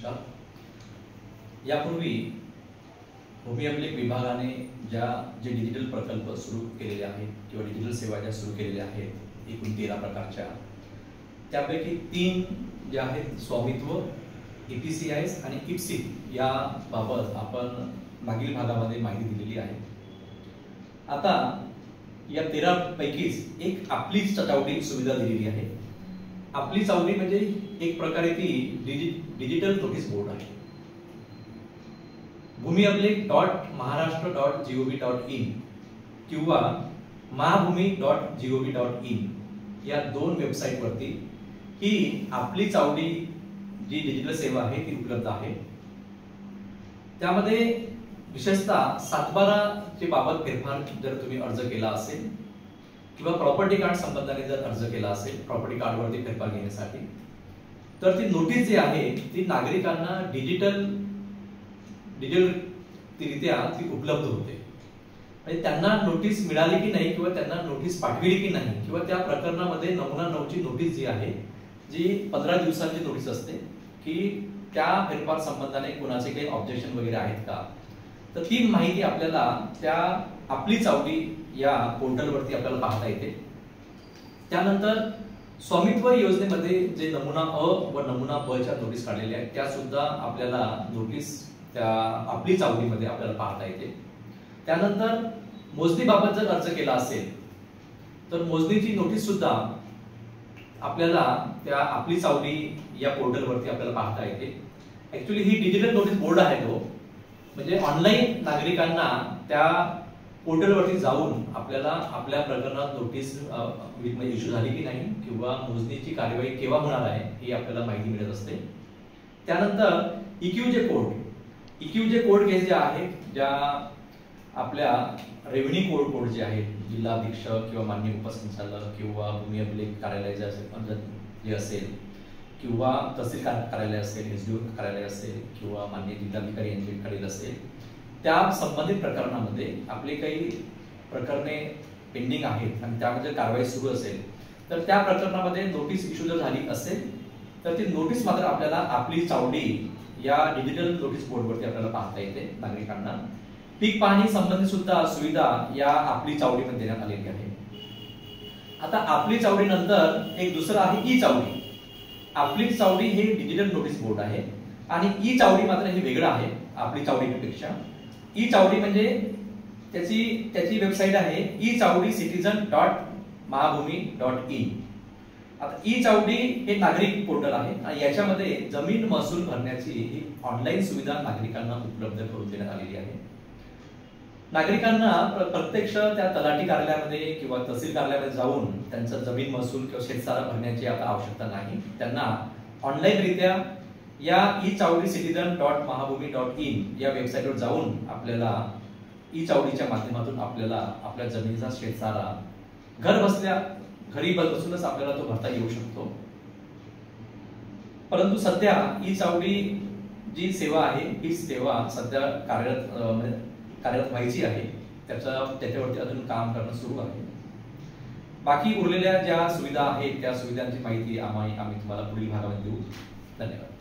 नमस्कार। यापूर्वी भूमी अभिलेख विभागाने जे डिजिटल प्रकल्प सुरू केलेले आहेत किंवा डिजिटल सेवा ज्या सुरू केलेल्या आहेत एकूण 13 प्रकारच्या, त्यापैकी 3 ज्या आहेत स्वामित्व, EPCIS आणि IPSIC या बाबत आपण मागील भागामध्ये माहिती दिलेली आहे। आता या 13 पैकीच एक आपली चावडी सुविधा दिलेली आहे। आपली चावडी म्हणजे एक प्रकारे ती डिजिटल नोटीस बोर्ड आहे। भूमी अभिलेख.महाराष्ट्र.gov.in किंवा महाभूमी.gov.in या 2 वेबसाईट वरती ही आपली चावडी जी डिजिटल सेवा आहे ती उपलब्ध आहे। त्यामध्ये विशेषतः 7/12 चे बाबत फेरफार जर तुम्ही अर्ज केला असेल किंवा प्रॉपर्टी कार्ड संबंधाने जर अर्ज केला असेल प्रॉपर्टी कार्ड वरती फेरफार घेण्यासाठी, तर ती नोटीस जी आहे ती नागरिकांना डिजिटलरित्या ती उपलब्ध होते। म्हणजे त्यांना नोटीस मिळाली की नाही किंवा त्यांना नोटीस पाठविली की नाही किंवा त्या प्रकरणामध्ये नमुना 9 ची नोटीस जी आहे जी 15 दिवसांची नोटीस असते की त्या फेरफार संबंधाने कोणाचे काही ऑब्जेक्शन वगैरे आहेत का, तर ती माहिती आपल्याला त्या आपली चावडी या पोर्टल वरती आपल्याला पाहता येते। त्यानंतर स्वामित्व योजनेमध्ये जे नमुना अ व नमुना ब च्या नोटीस काढलेल्या आहेत त्या सुद्धा आपल्याला नोटीस त्या आपली चावडीमध्ये आपल्याला पाहता येते। त्यानंतर मोजणीबाबत जर अर्ज केला असेल तर मोजणीची नोटीस सुद्धा आपल्याला त्या आपली चावडी या पोर्टल वरती आपल्याला पाहता येते। ऍक्च्युअली ही डिजिटल नोटीस बोर्ड आहे तो, म्हणजे ऑनलाईन नागरिकांना त्या पोर्टल वरती जाऊन आपल्याला आपल्या प्रकरणात नोटीस इश्यू झाली की नाही किंवा मोजणीची कार्यवाही केव्हा होणार आहे ही आपल्याला माहिती मिळत असते। त्यानंतर EQJ कोड हे जे आहेत ज्या आपल्या रेव्हेन्यू कोड जे आहेत जिल्हा अधीक्षक किंवा माननीय उपसंचालक किंवा भूमी अभिलेख कार्यालय जे असेल किंवा तहसील कार्यालय असेल, SDO कार्यालय असेल किंवा माननीय जिल्हाधिकारी यांच्याकडे असेल, त्या संबंधित प्रकरणामध्ये आपले काही प्रकरणे पेंडिंग आहेत आणि त्यामध्ये कारवाई सुरू असेल तर त्या प्रकरणामध्ये नोटीस इश्यू जर झाली असेल तर ती नोटीस मात्र आपल्याला आपली चावडी या डिजिटल नोटीस बोर्डवरती आपल्याला पाहता येते। नागरिकांना पीक पाहणी संबंधित सुद्धा सुविधा या आपली चावडीमध्ये देण्यात आलेली आहे। आता आपली चावडी नंतर एक दुसरं आहे ई चावडी। आपली चावडी हे डिजिटल नोटीस बोर्ड आहे आणि ई चावडी मात्र हे वेगळं आहे आपली चावडीपेक्षा। ई चावडी म्हणजे त्याची वेबसाईट आहे ecitizen.mahabhumi.in। आता ई चावडी हे नागरिक पोर्टल आहे आणि याच्यामध्ये जमीन महसूल भरण्याची ही ऑनलाईन सुविधा नागरिकांना उपलब्ध करून देण्यात आलेली आहे। नागरिकांना प्रत्यक्ष त्या तलाठी कार्यालयामध्ये किंवा तहसील कार्यालयामध्ये जाऊन त्यांचा जमीन महसूल किंवा शेतसारा भरण्याची आता आवश्यकता नाही। त्यांना ऑनलाईन रित्या या ecitizen.mahabhumi.in या वेबसाईटवर जाऊन आपल्याला ई चावडीच्या माध्यमातून आपल्याला आपल्या जमिनीचा शेतसारा घरी बसूनच आपल्याला तो भरता येऊ शकतो। परंतु सध्या ई चावडी जी सेवा आहे ही सेवा सध्या कार्यरत व्हायची आहे, त्याच्यावरती अजून काम करणं सुरू आहे। बाकी उरलेल्या ज्या सुविधा आहेत त्या सुविधांची माहिती आम्ही तुम्हाला पुढील भागामध्ये देऊ। धन्यवाद।